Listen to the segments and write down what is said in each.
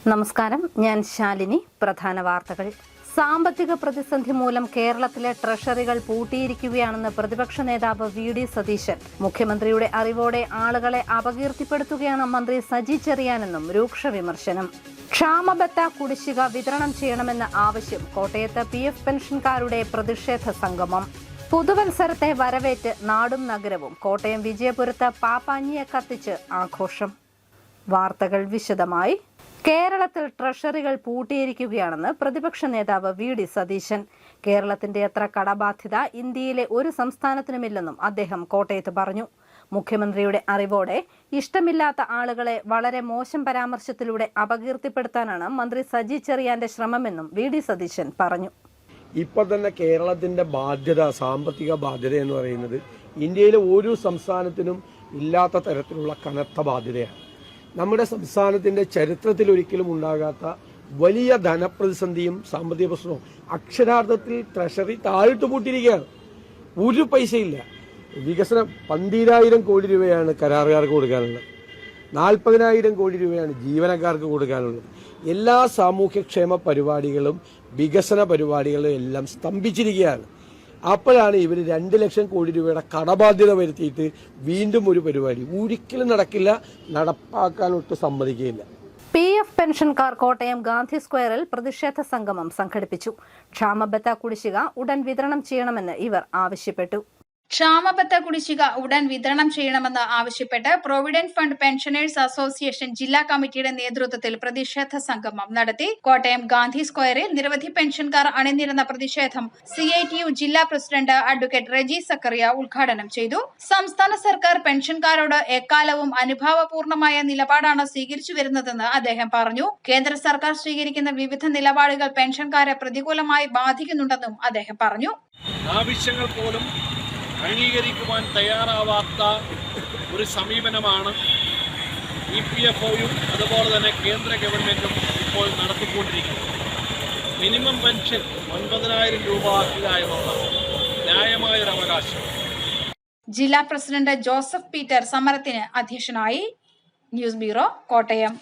നമസ്കാരം, ഞാൻ ശാലിനി. പ്രധാന വാർത്തകൾ. സാമ്പത്തിക പ്രതിസന്ധി മൂലം കേരളത്തിലെ ട്രഷറികൾ പൂട്ടിയിരിക്കുകയാണെന്ന് പ്രതിപക്ഷ നേതാവ് വി.ഡി. സതീശൻ. മുഖ്യമന്ത്രിയുടെ അറിവോടെ ആളുകളെ അപകീർത്തിപ്പെടുത്തുകയാണ് മന്ത്രി സജി ചെറിയാനെന്നും രൂക്ഷ വിമർശനം. ക്ഷാമബത്ത കുടിശ്ശിക വിതരണം ചെയ്യണമെന്ന ആവശ്യം. കോട്ടയത്ത് PF പെൻഷൻകാരുടെ പ്രതിഷേധ സംഗമം. പുതുവത്സരത്തെ വരവേറ്റ് നാടും നഗരവും. കോട്ടയം വിജയപുരത്ത് പാപ്പാഞ്ഞിയെ കത്തിച്ച് ആഘോഷം. വാർത്തകൾ വിശദമായി. കേരളത്തിൽ ട്രഷറികൾ പൂട്ടിയിരിക്കുകയാണെന്ന് പ്രതിപക്ഷ നേതാവ് വി.ഡി. സതീശൻ. കേരളത്തിന്റെ അത്ര കടബാധ്യത ഇന്ത്യയിലെ ഒരു സംസ്ഥാനത്തിനുമില്ലെന്നും അദ്ദേഹം കോട്ടയത്ത് പറഞ്ഞു. മുഖ്യമന്ത്രിയുടെ അറിവോടെ ഇഷ്ടമില്ലാത്ത ആളുകളെ വളരെ മോശം പരാമർശത്തിലൂടെ അപകീർത്തിപ്പെടുത്താനാണ് മന്ത്രി സജി ചെറിയാന്റെ ശ്രമമെന്നും വി.ഡി. സതീശൻ പറഞ്ഞു. ഇപ്പൊ തന്നെ കേരളത്തിന്റെ ബാധ്യത, സാമ്പത്തിക ബാധ്യത എന്ന് പറയുന്നത് ഇന്ത്യയിലെ ഒരു സംസ്ഥാനത്തിനും ഇല്ലാത്ത തരത്തിലുള്ള കനത്ത ബാധ്യതയാണ്. നമ്മുടെ സംസ്ഥാനത്തിന്റെ ചരിത്രത്തിൽ ഒരിക്കലും ഉണ്ടാകാത്ത വലിയ ധനപ്രതിസന്ധിയും സാമ്പത്തിക പ്രശ്നവും. അക്ഷരാർത്ഥത്തിൽ ട്രഷറി താഴിട്ട് പൂട്ടിയിരിക്കുകയാണ്. ഒരു പൈസയില്ല. വികസനം 12,000 കോടി രൂപയാണ് കരാറുകാർക്ക് കൊടുക്കാനുള്ളത്. 40,000 കോടി രൂപയാണ് ജീവനക്കാർക്ക് കൊടുക്കാനുള്ളത്. എല്ലാ സാമൂഹ്യക്ഷേമ പരിപാടികളും വികസന പരിപാടികളും എല്ലാം സ്തംഭിച്ചിരിക്കുകയാണ്. അപ്പോഴാണ് ഇവർ 2 ലക്ഷം കോടി രൂപയുടെ കടബാധ്യത വരുത്തിയിട്ട് വീണ്ടും ഒരു പരിപാടി. ഒരിക്കലും നടക്കില്ല, നടപ്പാക്കാനൊട്ട് സമ്മതിക്കുകയില്ല. PF പെൻഷൻകാർ കോട്ടയം ഗാന്ധി സ്ക്വയറിൽ പ്രതിഷേധ സംഗമം സംഘടിപ്പിച്ചു. ക്ഷാമബത്ത കുടിശ്ശിക ഉടൻ വിതരണം ചെയ്യണമെന്ന് ഇവർ ആവശ്യപ്പെട്ടു. ക്ഷാമബത്ത കുടിശ്ശിക ഉടൻ വിതരണം ചെയ്യണമെന്ന് ആവശ്യപ്പെട്ട് പ്രൊവിഡന്റ് ഫണ്ട് പെൻഷനേഴ്സ് അസോസിയേഷൻ ജില്ലാ കമ്മിറ്റിയുടെ നേതൃത്വത്തിൽ പ്രതിഷേധ സംഗമം നടത്തി. കോട്ടയം ഗാന്ധി സ്ക്വയറിൽ നിരവധി പെൻഷൻകാർ അണിനിരന്ന പ്രതിഷേധം CITU ജില്ലാ പ്രസിഡന്റ് അഡ്വക്കേറ്റ് റെജി സക്കറിയ ഉദ്ഘാടനം ചെയ്തു. സംസ്ഥാന സർക്കാർ പെൻഷൻകാരോട് എക്കാലവും അനുഭാവപൂർണമായ നിലപാടാണ് സ്വീകരിച്ചു വരുന്നതെന്ന് അദ്ദേഹം പറഞ്ഞു. കേന്ദ്ര സർക്കാർ സ്വീകരിക്കുന്ന വിവിധ നിലപാടുകൾ പെൻഷൻകാരെ പ്രതികൂലമായി ബാധിക്കുന്നുണ്ടെന്നും അദ്ദേഹം പറഞ്ഞു. ആവശ്യങ്ങൾ പോലും അംഗീകരിക്കുവാൻ തയ്യാറാവാത്ത ഒരു സമീപനമാണ് EPFOയും അതുപോലെ തന്നെ കേന്ദ്ര ഗവൺമെന്റും ഇപ്പോൾ നടത്തിക്കൊണ്ടിരിക്കുന്നത്. മിനിമം പെൻഷൻ 9,000 രൂപ ആക്കുക ന്യായമായൊരു അവകാശം. ജില്ലാ പ്രസിഡന്റ് ജോസഫ് പീറ്റർ സമരത്തിന് അധ്യക്ഷനായി. News bureau, Kottayam.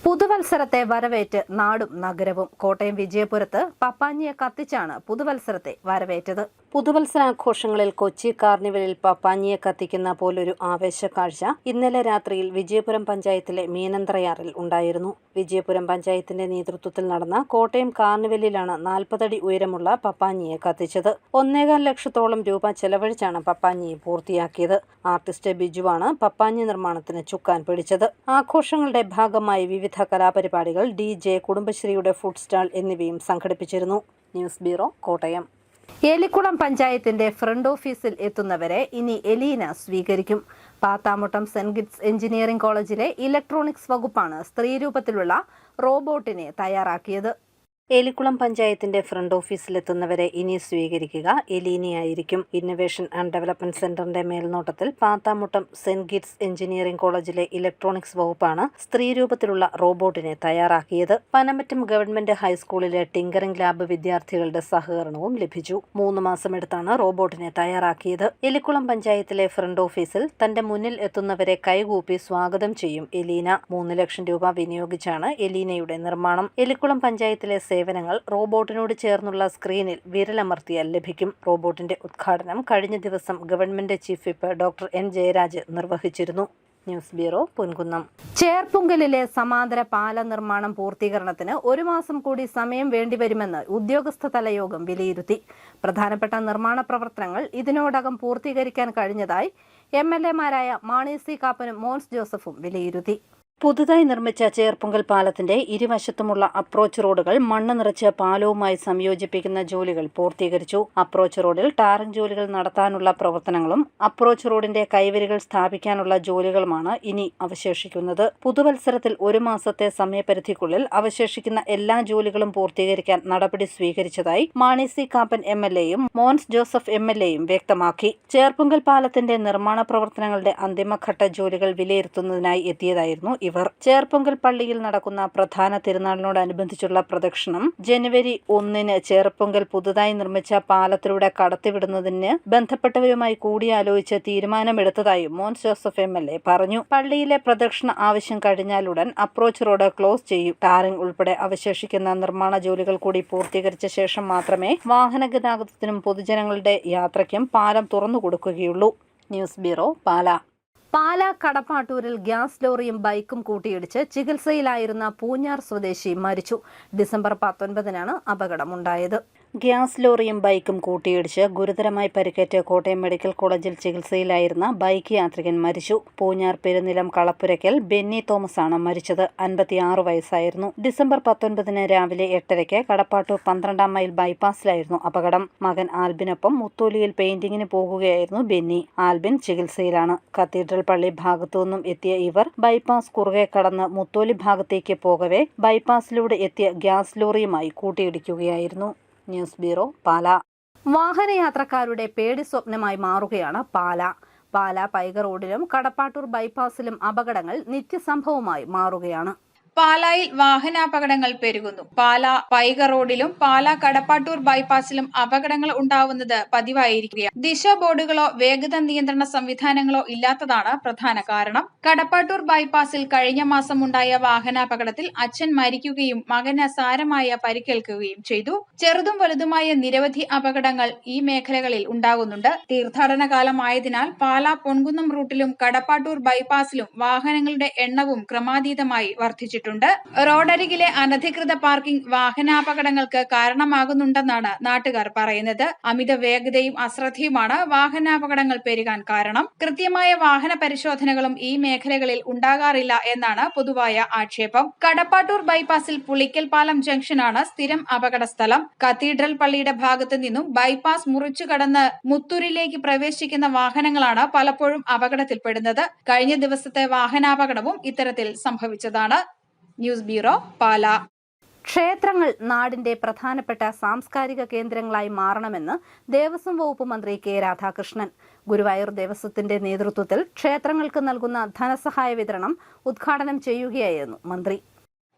പുതുവത്സരത്തെ വരവേറ്റ് നാടും നഗരവും. കോട്ടയം വിജയപുരത്ത് പപ്പാഞ്ഞിയെ കത്തിച്ചാണ് പുതുവത്സരത്തെ വരവേറ്റത്. പുതുവത്സരാഘോഷങ്ങളിൽ കൊച്ചി കാർണിവലിൽ പപ്പാഞ്ഞിയെ കത്തിക്കുന്ന പോലൊരു ആവേശക്കാഴ്ച ഇന്നലെ രാത്രിയിൽ വിജയപുരം പഞ്ചായത്തിലെ മീനന്തറയാറിൽ ഉണ്ടായിരുന്നു. വിജയപുരം പഞ്ചായത്തിന്റെ നേതൃത്വത്തിൽ നടന്ന കോട്ടയം കാർണിവലിലാണ് 40 അടി ഉയരമുള്ള പപ്പാഞ്ഞിയെ കത്തിച്ചത്. 1.25 ലക്ഷത്തോളം രൂപ ചെലവഴിച്ചാണ് പപ്പാഞ്ഞിയെ പൂർത്തിയാക്കിയത്. ആർട്ടിസ്റ്റ് ബിജുവാണ് പപ്പാഞ്ഞി നിർമ്മാണത്തിന് ചുക്കാൻ പിടിച്ചത്. ആഘോഷങ്ങളുടെ ഭാഗമായി വിവിധ കലാപരിപാടികൾ, DJ, കുടുംബശ്രീയുടെ ഫുഡ് സ്റ്റാൾ എന്നിവയും സംഘടിപ്പിച്ചിരുന്നു. News bureau, Kottayam. ഏലിക്കുളം പഞ്ചായത്തിന്റെ ഫ്രണ്ട് ഓഫീസിൽ എത്തുന്നവരെ ഇനി എലീന സ്വീകരിക്കും. പാത്താമുട്ടം സെന്റ് ഗിഡ്സ് എഞ്ചിനീയറിംഗ് കോളേജിലെ ഇലക്ട്രോണിക്സ് വകുപ്പാണ് സ്ത്രീരൂപത്തിലുള്ള റോബോട്ടിനെ തയ്യാറാക്കിയത്. ഏലിക്കുളം പഞ്ചായത്തിന്റെ ഫ്രണ്ട് ഓഫീസിലെത്തുന്നവരെ ഇനി സ്വീകരിക്കുക എലീനയായിരിക്കും. ഇന്നൊവേഷൻ ആൻഡ് ഡെവലപ്മെന്റ് സെന്ററിന്റെ മേൽനോട്ടത്തിൽ പാത്താമുട്ടം സെന്റ് ഗിഡ്സ് എഞ്ചിനീയറിംഗ് കോളേജിലെ ഇലക്ട്രോണിക്സ് വകുപ്പാണ് സ്ത്രീരൂപത്തിലുള്ള റോബോട്ടിനെ തയ്യാറാക്കിയത്. പനമറ്റം ഗവൺമെന്റ് ഹൈസ്കൂളിലെ ടിങ്കറിംഗ് ലാബ് വിദ്യാർത്ഥികളുടെ സഹകരണവും ലഭിച്ചു. 3 മാസമെടുത്താണ് റോബോട്ടിനെ തയ്യാറാക്കിയത്. എലിക്കുളം പഞ്ചായത്തിലെ ഫ്രണ്ട് ഓഫീസിൽ തന്റെ മുന്നിൽ എത്തുന്നവരെ കൈകൂപ്പി സ്വാഗതം ചെയ്യും എലീന. 3 ലക്ഷം രൂപ വിനിയോഗിച്ചാണ് എലീനയുടെ നിർമ്മാണം. എലിക്കുളം പഞ്ചായത്തിലെ സേവനങ്ങൾ റോബോട്ടിനോട് ചേർന്നുള്ള സ്ക്രീനിൽ വിരലമർത്തിയാൽ ലഭിക്കും. റോബോട്ടിന്റെ ഉദ്ഘാടനം കഴിഞ്ഞ ദിവസം government chief whip doctor N. Jayaraj നിർവഹിച്ചിരുന്നു. News bureau, Ponkunnam. ചേർപ്പുങ്കലിലെ സമാന്തര പാല നിർമ്മാണം പൂർത്തീകരണത്തിന് 1 മാസം കൂടി സമയം വേണ്ടിവരുമെന്ന് ഉദ്യോഗസ്ഥതല യോഗം വിലയിരുത്തി. പ്രധാനപ്പെട്ട നിർമ്മാണ പ്രവർത്തനങ്ങൾ ഇതിനോടകം പൂർത്തീകരിക്കാൻ കഴിഞ്ഞതായി MLA മാരായ മാണി C. കാപ്പനും മോൻസ് ജോസഫും വിലയിരുത്തി. പുതുതായി നിർമ്മിച്ച ചേർപ്പുങ്കൽ പാലത്തിന്റെ ഇരുവശത്തുമുള്ള അപ്രോച്ച് റോഡുകൾ മണ്ണ് നിറച്ച് പാലവുമായി സംയോജിപ്പിക്കുന്ന ജോലികൾ പൂർത്തീകരിച്ചു. അപ്രോച്ച് റോഡിൽ ടാറിംഗ് ജോലികൾ നടത്താനുള്ള പ്രവർത്തനങ്ങളും അപ്രോച്ച് റോഡിന്റെ കൈവരികൾ സ്ഥാപിക്കാനുള്ള ജോലികളുമാണ് ഇനി അവശേഷിക്കുന്നത്. പുതുവത്സരത്തിൽ 1 മാസത്തെ സമയപരിധിക്കുള്ളിൽ അവശേഷിക്കുന്ന എല്ലാ ജോലികളും പൂർത്തീകരിക്കാൻ നടപടി സ്വീകരിച്ചതായി മാണി C. കാപ്പൻ MLAയും മോൻസ് ജോസഫ് MLAയും വ്യക്തമാക്കി. ചേർപ്പുങ്കൽ പാലത്തിന്റെ നിർമ്മാണ പ്രവർത്തനങ്ങളുടെ അന്തിമഘട്ട ജോലികൾ വിലയിരുത്തുന്നതിനായി എത്തിയതായിരുന്നു ഇവർ. ഇവർ. ചേർപ്പൊങ്കൽ പള്ളിയിൽ നടക്കുന്ന പ്രധാന തിരുനാളിനോടനുബന്ധിച്ചുള്ള പ്രദക്ഷിണം ജനുവരി 1 ചേർപ്പൊങ്കൽ പുതുതായി നിർമ്മിച്ച പാലത്തിലൂടെ കടത്തിവിടുന്നതിന് ബന്ധപ്പെട്ടവരുമായി കൂടിയാലോചിച്ച് തീരുമാനമെടുത്തതായും മോൻസ് ജോസഫ് MLA പറഞ്ഞു. പള്ളിയിലെ പ്രദക്ഷിണ ആവശ്യം കഴിഞ്ഞാലുടൻ അപ്രോച്ച് റോഡ് ക്ലോസ് ചെയ്യും. ടാറിംഗ് ഉൾപ്പെടെ അവശേഷിക്കുന്ന നിർമ്മാണ ജോലികൾ കൂടി പൂർത്തീകരിച്ച ശേഷം മാത്രമേ വാഹന ഗതാഗതത്തിനും പൊതുജനങ്ങളുടെ യാത്രയ്ക്കും പാലം തുറന്നു കൊടുക്കുകയുള്ളൂ. News bureau, Pala. പാലാ കടപ്പാട്ടൂരിൽ ഗ്യാസ് ലോറിയും ബൈക്കും കൂട്ടിയിടിച്ച് ചികിത്സയിലായിരുന്ന പൂഞ്ഞാർ സ്വദേശി മരിച്ചു. ഡിസംബർ 19 അപകടമുണ്ടായത്. ഗ്യാസ് ലോറിയും ബൈക്കും കൂട്ടിയിടിച്ച് ഗുരുതരമായി പരിക്കേറ്റ് കോട്ടയം മെഡിക്കൽ കോളേജിൽ ചികിത്സയിലായിരുന്ന ബൈക്ക് യാത്രികൻ മരിച്ചു. പൂഞ്ഞാർ പെരുനിലം കളപ്പുരയ്ക്കൽ ബെന്നി തോമസ് ആണ് മരിച്ചത്. 56 വയസ്സായിരുന്നു. ഡിസംബർ 19 രാവിലെ 8:30 കടപ്പാട്ടൂർ 12 മൈൽ ബൈപ്പാസിലായിരുന്നു അപകടം. മകൻ ആൽബിനൊപ്പം മുത്തോലിയിൽ പെയിന്റിങ്ങിന് പോകുകയായിരുന്നു ബെന്നി. ആൽബിൻ ചികിത്സയിലാണ്. കത്തീഡ്രൽ പള്ളി ഭാഗത്തുനിന്നും എത്തിയ ഇവർ ബൈപ്പാസ് കുറുകെ കടന്ന് മുത്തോലി ഭാഗത്തേക്ക് പോകവെ ബൈപ്പാസിലൂടെ എത്തിയ ഗ്യാസ് ലോറിയുമായി കൂട്ടിയിടിക്കുകയായിരുന്നു. News bureau, Pala. വാഹനയാത്രക്കാരുടെ പേടി സ്വപ്നമായി മാറുകയാണ് പാലാ. പാലാ പൈക റോഡിലും കടപ്പാട്ടൂർ ബൈപ്പാസിലും അപകടങ്ങൾ നിത്യസംഭവമായി മാറുകയാണ്. പാലായിൽ വാഹനാപകടങ്ങൾ പെരുകുന്നു. പാലാ പൈക റോഡിലും പാലാ കടപ്പാട്ടൂർ ബൈപ്പാസിലും അപകടങ്ങൾ ഉണ്ടാവുന്നത് പതിവായിരിക്കുകയാണ്. ദിശ ബോർഡുകളോ വേഗത നിയന്ത്രണ സംവിധാനങ്ങളോ ഇല്ലാത്തതാണ് പ്രധാന കാരണം. കടപ്പാട്ടൂർ ബൈപ്പാസിൽ കഴിഞ്ഞ മാസം ഉണ്ടായ വാഹനാപകടത്തിൽ അച്ഛൻ മരിക്കുകയും മകന് സാരമായ പരിക്കേൽക്കുകയും ചെയ്തു. ചെറുതും വലുതുമായ നിരവധി അപകടങ്ങൾ ഈ മേഖലകളിൽ ഉണ്ടാകുന്നുണ്ട്. തീർത്ഥാടന കാലമായതിനാൽ പാലാ പൊൻകുന്നം റൂട്ടിലും കടപ്പാട്ടൂർ ബൈപ്പാസിലും വാഹനങ്ങളുടെ എണ്ണവും ക്രമാതീതമായി വർദ്ധിച്ചിട്ടുണ്ട്. റോഡരികിലെ അനധികൃത പാർക്കിംഗ് വാഹനാപകടങ്ങൾക്ക് കാരണമാകുന്നുണ്ടെന്നാണ് നാട്ടുകാർ പറയുന്നത്. അമിത വേഗതയും അശ്രദ്ധയുമാണ് വാഹനാപകടങ്ങൾ പെരുകാൻ കാരണം. കൃത്യമായ വാഹന പരിശോധനകളും ഈ മേഖലകളിൽ ഉണ്ടാകാറില്ല എന്നാണ് പൊതുവായ ആക്ഷേപം. കടപ്പാട്ടൂർ ബൈപ്പാസിൽ പുളിക്കൽ പാലം ജംഗ്ഷനാണ് സ്ഥിരം അപകട സ്ഥലം. കത്തീഡ്രൽ പള്ളിയുടെ ഭാഗത്തു നിന്നും ബൈപ്പാസ് മുറിച്ചു കടന്ന് മുത്തൂരിലേക്ക് പ്രവേശിക്കുന്ന വാഹനങ്ങളാണ് പലപ്പോഴും അപകടത്തിൽപ്പെടുന്നത്. കഴിഞ്ഞ ദിവസത്തെ വാഹനാപകടവും ഇത്തരത്തിൽ സംഭവിച്ചതാണ്. News bureau, Pala. ക്ഷേത്രങ്ങൾ നാടിന്റെ പ്രധാനപ്പെട്ട സാംസ്കാരിക കേന്ദ്രങ്ങളായി മാറണമെന്ന് ദേവസ്വം വകുപ്പ് മന്ത്രി കെ രാധാകൃഷ്ണൻ. ഗുരുവായൂർ ദേവസ്വത്തിന്റെ നേതൃത്വത്തിൽ ക്ഷേത്രങ്ങൾക്ക് നൽകുന്ന ധനസഹായ വിതരണം ഉദ്ഘാടനം ചെയ്യുകയായിരുന്നു മന്ത്രി.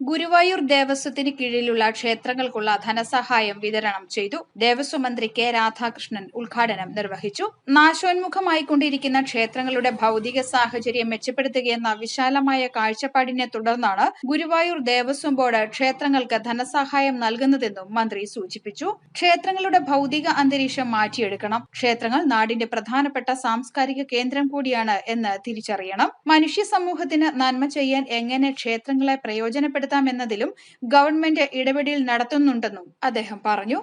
ഗുരുവായൂർ ദേവസ്വത്തിന് കീഴിലുള്ള ക്ഷേത്രങ്ങൾക്കുള്ള ധനസഹായം വിതരണം ചെയ്തു. ദേവസ്വം മന്ത്രി കെ രാധാകൃഷ്ണൻ ഉദ്ഘാടനം നിർവഹിച്ചു. നാശോന്മുഖമായിക്കൊണ്ടിരിക്കുന്ന ക്ഷേത്രങ്ങളുടെ ഭൗതിക സാഹചര്യം മെച്ചപ്പെടുത്തുകയെന്ന വിശാലമായ കാഴ്ചപ്പാടിനെ തുടർന്നാണ് ഗുരുവായൂർ ദേവസ്വം ബോർഡ് ക്ഷേത്രങ്ങൾക്ക് ധനസഹായം നൽകുന്നതെന്നും മന്ത്രി സൂചിപ്പിച്ചു. ക്ഷേത്രങ്ങളുടെ ഭൗതിക അന്തരീക്ഷം മാറ്റിയെടുക്കണം. ക്ഷേത്രങ്ങൾ നാടിന്റെ പ്രധാനപ്പെട്ട സാംസ്കാരിക കേന്ദ്രം കൂടിയാണ് എന്ന് തിരിച്ചറിയണം. മനുഷ്യ സമൂഹത്തിന് നന്മ ചെയ്യാൻ എങ്ങനെ ക്ഷേത്രങ്ങളെ പ്രയോജനപ്പെടുത്തും എന്നതിലും ഗവൺമെന്റ് ഇടപെടൽ നടത്തുന്നുണ്ടെന്നും അദ്ദേഹം പറഞ്ഞു.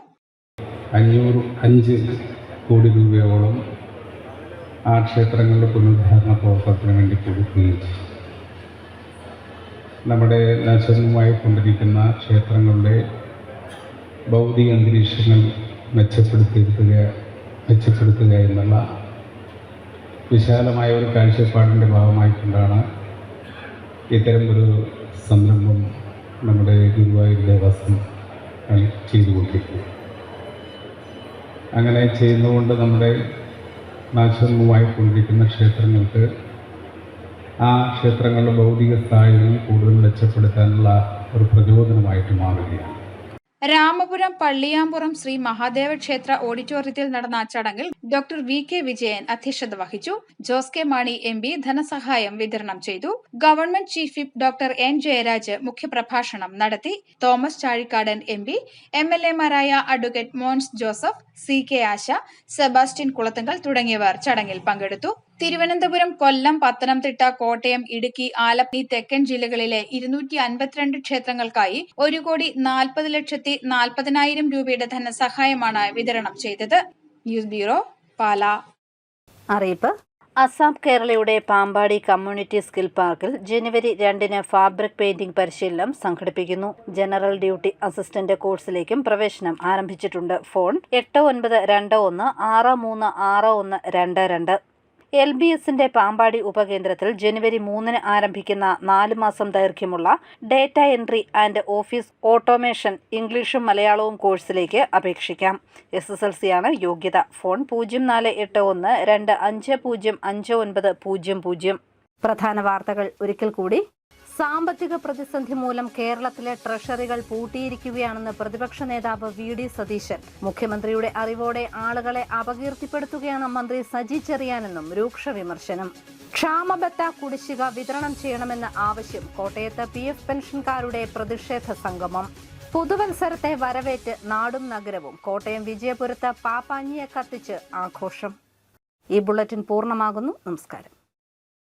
505 കോടി രൂപയോളം ആ ക്ഷേത്രങ്ങളുടെ പുനരുദ്ധാരണ പ്രവർത്തനത്തിന് വേണ്ടി കൊടുക്കുകയും നമ്മുടെ നാശനമായി കൊണ്ടിരിക്കുന്ന ക്ഷേത്രങ്ങളുടെ ഭൗതിക അന്തരീക്ഷങ്ങൾ മെച്ചപ്പെടുത്തുക എന്നുള്ള വിശാലമായ ഒരു കാഴ്ചപ്പാടിൻ്റെ ഭാഗമായിക്കൊണ്ടാണ് ഇത്തരം ഒരു സംരംഭം നമ്മുടെ ഗുരുവായൂർ ദേവസ്വം ചെയ്തുകൊണ്ടിരിക്കുന്നത്. അങ്ങനെ ചെയ്യുന്നതുകൊണ്ട് നമ്മുടെ നാശനമായിക്കൊണ്ടിരിക്കുന്ന ക്ഷേത്രങ്ങൾക്ക് ആ ക്ഷേത്രങ്ങളുടെ ഭൗതിക സാഹചര്യം കൂടുതൽ മെച്ചപ്പെടുത്താനുള്ള ഒരു പ്രചോദനമായിട്ട് മാറുകയാണ്. രാമപുരം പള്ളിയാമ്പുറം ശ്രീ മഹാദേവ ക്ഷേത്ര ഓഡിറ്റോറിയത്തിൽ നടന്ന ചടങ്ങിൽ ഡോക്ടർ VK വിജയൻ അധ്യക്ഷത വഹിച്ചു. ജോസ് കെ മാണി MP ധനസഹായം വിതരണം ചെയ്തു. Government chief whip doctor N Jayaraj മുഖ്യപ്രഭാഷണം നടത്തി. തോമസ് ചാഴിക്കാടൻ MP, MLA-മാരായ advocate Mons Joseph, CK Asha, Sebastian Kulathunkal തുടങ്ങിയവർ ചടങ്ങിൽ പങ്കെടുത്തു. തിരുവനന്തപുരം, കൊല്ലം, പത്തനംതിട്ട, കോട്ടയം, ഇടുക്കി, ആലപ്പി തെക്കൻ ജില്ലകളിലെ 252 ക്ഷേത്രങ്ങൾക്കായി 1,40,40,000 രൂപയുടെ ധനസഹായമാണ് വിതരണം ചെയ്തത്. News bureau, Pala. അറിയിപ്പ്. അസാം കേരളയുടെ പാമ്പാടി കമ്മ്യൂണിറ്റി സ്കിൽ പാർക്കിൽ ജനുവരി 2 ഫാബ്രിക് പെയിന്റിംഗ് പരിശീലനം സംഘടിപ്പിക്കുന്നു. ജനറൽ ഡ്യൂട്ടി അസിസ്റ്റന്റ് കോഴ്സിലേക്കും പ്രവേശനം ആരംഭിച്ചിട്ടുണ്ട്. ഫോൺ 8921636122. LBSന്റെ പാമ്പാടി ഉപകേന്ദ്രത്തിൽ ജനുവരി 3 ആരംഭിക്കുന്ന 4 മാസം ദൈർഘ്യമുള്ള data entry and office automation ഇംഗ്ലീഷും മലയാളവും കോഴ്സിലേക്ക് അപേക്ഷിക്കാം. SSLC-യാണ് യോഗ്യത. ഫോൺ 048125059000. പ്രധാന വാർത്തകൾ ഒരിക്കൽ കൂടി. സാമ്പത്തിക പ്രതിസന്ധി മൂലം കേരളത്തിലെ ട്രഷറികൾ പൂട്ടിയിരിക്കുകയാണെന്ന് പ്രതിപക്ഷ നേതാവ് VD സതീശൻ. മുഖ്യമന്ത്രിയുടെ അറിവോടെ ആളുകളെ അപകീർത്തിപ്പെടുത്തുകയാണ് മന്ത്രി സജി ചെറിയാനെന്നും രൂക്ഷ വിമർശനം. ക്ഷാമബത്ത കുടിശ്ശിക വിതരണം ചെയ്യണമെന്ന ആവശ്യം. കോട്ടയത്ത് PF പെൻഷൻകാരുടെ പ്രതിഷേധ സംഗമം. പുതുവത്സരത്തെ വരവേറ്റ് നാടും നഗരവും. കോട്ടയം വിജയപുരത്ത് പാപ്പാഞ്ഞിയെ കത്തിച്ച് ആഘോഷം. ഈ ബുള്ളറ്റിൻ പൂർണ്ണമാകുന്നു. നമസ്കാരം.